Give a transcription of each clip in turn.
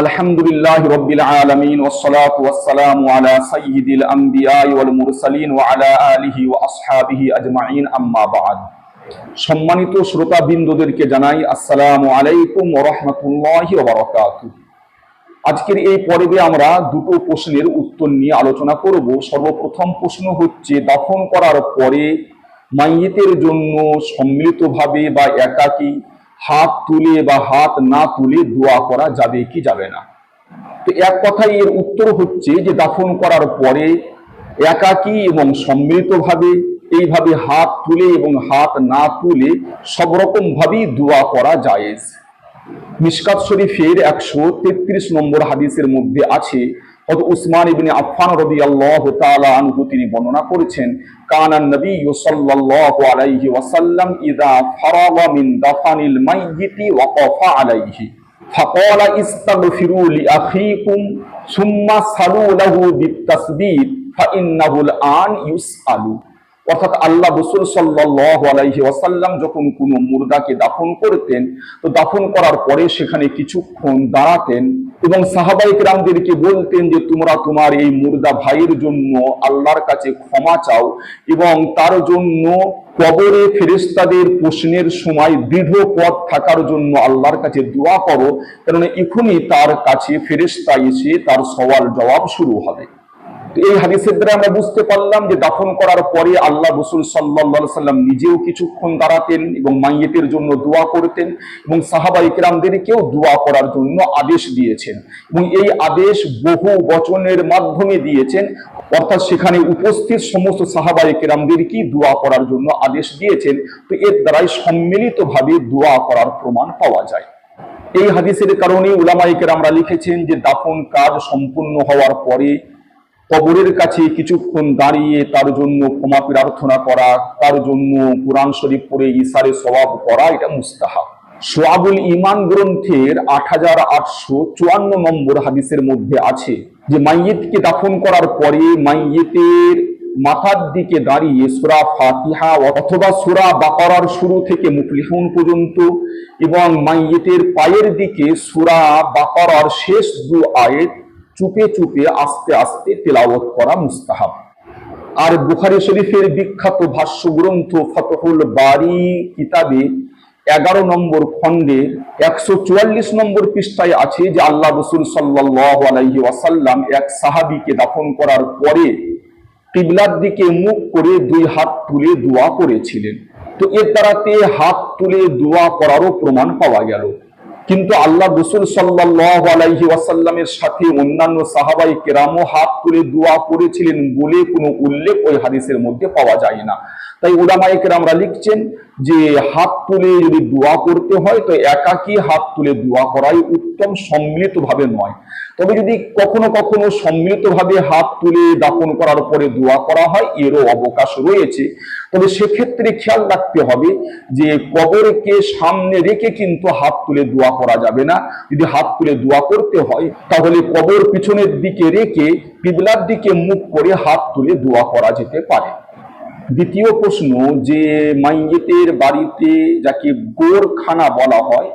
আলহামদুলিল্লাহি রাব্বিল আলামিন ওয়াসসালাতু ওয়াসসালামু আলা সাইয়্যিদিল আমবিয়াই ওয়াল মুরসালিন ওয়া আলা আলিহি ওয়া আসহাবিহি আজমাইন, আম্মা বা'দ। সম্মানিত শ্রোতাবৃন্দদেরকে জানাই আসসালামু আলাইকুম ওয়া রাহমাতুল্লাহি ওয়া বারাকাতুহু। আজকের এই পর্বে আমরা দুটো প্রশ্নের উত্তর নিয়ে আলোচনা করব। সর্বপ্রথম প্রশ্ন হচ্ছে, দাফন করার পরে মাইয়িতের জন্য সম্মিলিতভাবে বা একাকী হাত তুলে বা হাত না তুলে দোয়া করা যাবে কি যাবে না। তো এক কথায় এর উত্তর হচ্ছে যে দাফন করার পরে একাকী এবং সম্মিলিতভাবে এইভাবে হাত তুলে এবং হাত না তুলে সব রকম ভাবেই দোয়া করা জায়েজ। মিশকাত শরীফের 133 নম্বর হাদিসের মধ্যে আছে, হযরত উসমান ইবনে আফফান রাদিয়াল্লাহু তাআলা আনহু তিনি বর্ণনা করেছেন, কানান নবী সাল্লাল্লাহু আলাইহি ওয়াসাল্লাম ইযা ফারাগা মিন দাফানিল মাইয়িতি ওয়াকাফা আলাইহি ফাকালা ইস্তাগফিরু লিআখিকুম সুম্মা সালু লাহু বিতাসবিত ফাইন্নাহুল আন ইউসআলু। অর্থাৎ আল্লাহ রাসূল সাল্লাল্লাহু আলাইহি ওয়াসাল্লাম যখন কোনো মুর্দাকে দাফন করতেন, তো দাফন করার পরে সেখানে কিছুক্ষণ দাঁড়াতেন এবং সাহাবায়ে কেরামদেরকে বলতেন যে তোমরা তোমার এই মুর্দা ভাইয়ের জন্য আল্লাহর কাছে ক্ষমা চাও এবং তার জন্য কবরে ফেরেশতাদের প্রশ্নের সময় দৃঢ় পথ থাকার জন্য আল্লাহর কাছে দোয়া করো, কারণ এখনই তার কাছে ফেরেশতা এসে তার সওয়াল জবাব শুরু হবে। এই হাদিসের দ্বারা আমরা বুঝতে পারলাম যে দাফন করার পরে আল্লাহ রাসূল সাল্লাল্লাহু আলাইহি ওয়াসাল্লাম নিজেও কিছুক্ষণ দাঁড়াতেন এবং মাইয়িতের জন্য দোয়া করতেন এবং সাহাবায়ে কেরামদেরকেও দোয়া করার জন্য আদেশ দিয়েছেন এবং এই আদেশ বহু বচনের মাধ্যমে দিয়েছেন, অর্থাৎ সেখানে উপস্থিত সমস্ত সাহাবায়ে কেরামদেরকে দোয়া করার জন্য আদেশ দিয়েছেন। তো এর দ্বারাই সম্মিলিতভাবে দোয়া করার প্রমাণ পাওয়া যায়। এই হাদিসের কারণে উলামায়ে কেরামরা লিখেছেন যে দাফন কাজ সম্পূর্ণ হওয়ার পরে কবরের কাছে কিছুক্ষণ দাঁড়িয়ে তার জন্য ক্ষমা প্রার্থনা করা, তার জন্য কুরআন শরীফ পড়ে ইশারে সওয়াব করা, এটা মুস্তাহাব। শুআবুল ঈমান গ্রন্থের 8854 নম্বর হাদিসের মধ্যে আছে যে মাইয়িতকে দাফন করার পরে মাইয়িতের মাথার দিকে দাঁড়িয়ে সূরা ফাতিহা অথবা সূরা বাকারার শুরু থেকে মুফলিহুন পর্যন্ত এবং মাইয়িতের পায়ের দিকে সূরা বাকারার শেষ দু আয়াত চুপে চুপে আস্তে আস্তে তেলাওয়াত করা মুস্তাহাব। আর বুখারী শরীফের বিখ্যাত ভাষ্য গ্রন্থ ফাতহুল বারি কিতাবে 11 নম্বর খণ্ডের 144 নম্বর পৃষ্ঠায় আছে যে আল্লাহ রাসূল সাল্লাল্লাহু আলাইহি ওয়াসাল্লাম এক সাহাবীকে দাফন করার পরে কিবলার দিকে মুখ করে দুই হাত তুলে দোয়া করেছিলেন। তো এর দ্বারাতে হাত তুলে দোয়া করারও প্রমাণ পাওয়া গেল, কিন্তু আল্লাহ রাসূল সাল্লাল্লাহু আলাইহি ওয়াসাল্লামের সাথে অন্যান্য সাহাবায়ে কেরামও হাত তুলে দোয়া করেছিলেন বলে কোনো উল্লেখ ওই হাদিসের মধ্যে পাওয়া যায় না। তাই উলামায়ে কেরামরা লিখছেন যে হাত তুলে যদি দোয়া করতে হয় তো একাকী হাত তুলে দোয়া করাই উত্তম, সম্মিলিতভাবে নয়। তবে যদি কখনো কখনো সম্মিলিতভাবে হাত তুলে দাফন করার পরে দোয়া করা হয় এরও অবকাশ রয়েছে। তবে সেক্ষেত্রে খেয়াল রাখতে হবে যে কবরকে সামনে রেখে কিন্তু হাত তুলে দোয়া করা যাবে না। যদি হাত তুলে দোয়া করতে হয় তাহলে কবর পিছনের দিকে রেখে কিবলার দিকে মুখ করে হাত তুলে দোয়া করা যেতে পারে। দ্বিতীয় প্রশ্ন, যে মাইয়িতের বাড়িতে যাকে গোরখানা বলা হয়,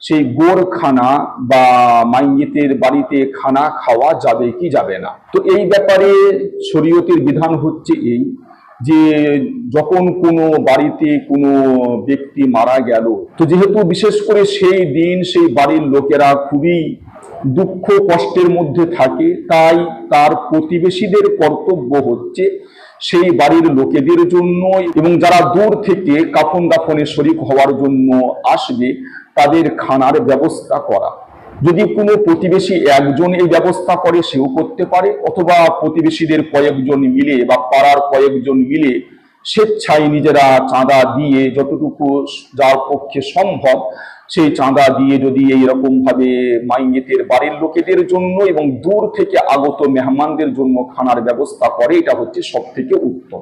সেই গোরখানা বা মাইয়িতের বাড়িতে খানা খাওয়া যাবে কি যাবে না। তো এই ব্যাপারে শরীয়তের বিধান হচ্ছে এই যে যখন কোনো বাড়িতে কোনো ব্যক্তি মারা গেল, তো যেহেতু বিশেষ করে সেই দিন সেই বাড়ির লোকেরা খুবই দুঃখ কষ্টের মধ্যে থাকে, তাই তার প্রতিবেশীদের কর্তব্য হচ্ছে সেই বাড়ির লোকেদের জন্য এবং যারা দূর থেকে কাফন দাফনে শরীক হওয়ার জন্য আসবে তাদের খানার ব্যবস্থা করা। যদি কোনো প্রতিবেশী একজন এই ব্যবস্থা করে সেও করতে পারে, অথবা প্রতিবেশীদের কয়েকজন মিলে বা পাড়ার কয়েকজন মিলে স্বেচ্ছায় নিজেরা চাঁদা দিয়ে যতটুকু যার পক্ষে সম্ভব সেই চাঁদা দিয়ে যদি এইরকম ভাবে মাইয়িতের বাড়ির লোকেদের জন্য এবং দূর থেকে আগত মেহমানদের জন্য খানার ব্যবস্থা করে, এটা হচ্ছে সব থেকে উত্তম।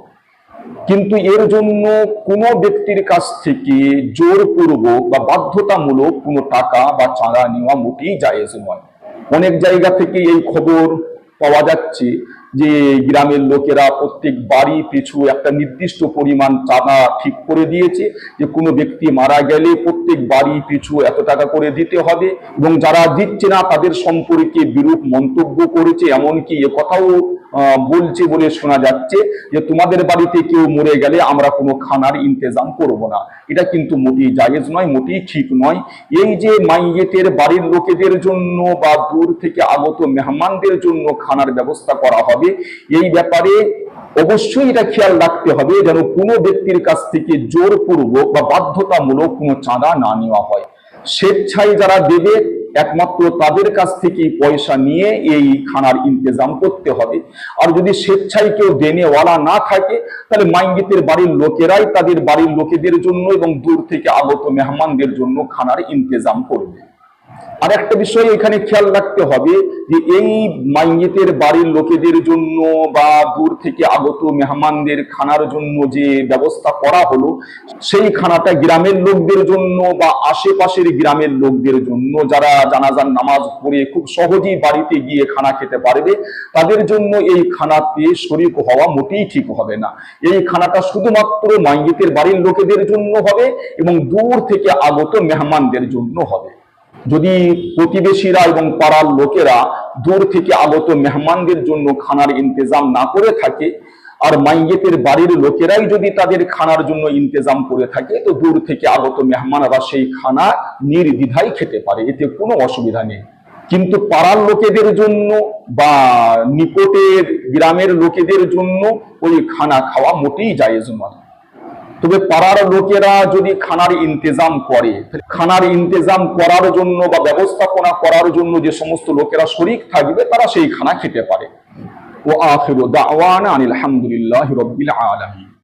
কিন্তু এর জন্য কোনো ব্যক্তির কাছ থেকে জোরপূর্বক বা বাধ্যতামূলক কোনো টাকা বা চাঁদা নেওয়া মোটেই জায়েজ নয়। অনেক জায়গা থেকে এই খবর পাওয়া যাচ্ছে যে গ্রামের লোকেরা প্রত্যেক বাড়ি পিছু একটা নির্দিষ্ট পরিমাণ চাঁদা ঠিক করে দিয়েছে, যে কোনো ব্যক্তি মারা গেলে প্রত্যেক বাড়ি পিছু এত টাকা করে দিতে হবে, এবং যারা দিচ্ছে না তাদের সম্পর্কে বিরূপ মন্তব্য করেছে, এমনকি এ কথাও বলছে বলে শোনা যাচ্ছে যে তোমাদের বাড়িতে কেউ মরে গেলে আমরা কোনো খানার ইন্তেজাম করব না। এটা কিন্তু মোটেই জায়েজ নয়, মোটেই ঠিক নয়। এই যে মাইয়েতের বাড়ির লোকেদের জন্য বা দূর থেকে আগত মেহমানদের জন্য খানার ব্যবস্থা করা হবে, এই ব্যাপারে অবশ্যই এটা খেয়াল রাখতে হবে যেন কোনো ব্যক্তির কাছ থেকে জোরপূর্বক বা বাধ্যতামূলক কোনো চাঁদা না নেওয়া হয়। স্বেচ্ছায় যারা দেবে একমাত্র তাদের কাছ থেকে পয়সা নিয়ে এই খানার ইন্তেজাম করতে হবে। আর যদি স্বেচ্ছায় কেউ দেনেওয়ালা না থাকে, তাহলে মাইয়েতের বাড়ির লোকেরাই তাদের বাড়ির লোকেদের জন্য এবং দূর থেকে আগত মেহমানদের জন্য খানার ইন্তেজাম করবে। আর একটা বিষয় এখানে খেয়াল রাখতে হবে যে এই মাইয়েতের বাড়ির লোকেদের জন্য বা দূর থেকে আগত মেহমানদের খানার জন্য যে ব্যবস্থা করা হলো, সেই খানাটা গ্রামের লোকদের জন্য বা আশেপাশের গ্রামের লোকদের জন্য, যারা জানাজার নামাজ পড়ে খুব সহজেই বাড়িতে গিয়ে খানা খেতে পারবে, তাদের জন্য এই খানাতে শরীক হওয়া মোটেই ঠিক হবে না। এই খানাটা শুধুমাত্র মাইয়েতের বাড়ির লোকেদের জন্য হবে এবং দূর থেকে আগত মেহমানদের জন্য হবে। যদি প্রতিবেশীরা এবং পাড়ার লোকেরা দূর থেকে আগত মেহমানদের জন্য খানার ইন্তেজাম না করে থাকে, আর মাইয়েতের বাড়ির লোকেরাই যদি তাদের খানার জন্য ইন্তেজাম করে থাকে, তো দূর থেকে আগত মেহমানরা সেই খানা নির্দ্বিধায় খেতে পারে, এতে কোনো অসুবিধা নেই। কিন্তু পাড়ার লোকেদের জন্য বা নিকটের গ্রামের লোকেদের জন্য ওই খানা খাওয়া মোটেই জায়েজ নয়। তবে পাড়ার লোকেরা যদি খানার ইন্তেজাম করে, খানার ইন্তেজাম করার জন্য বা ব্যবস্থাপনা করার জন্য যে সমস্ত লোকেরা শরীক থাকবে, তারা সেই খানা খেতে পারে। ও আখিরু দাওয়ানা আনিল হামদুলিল্লাহি রাব্বিল আলামিন।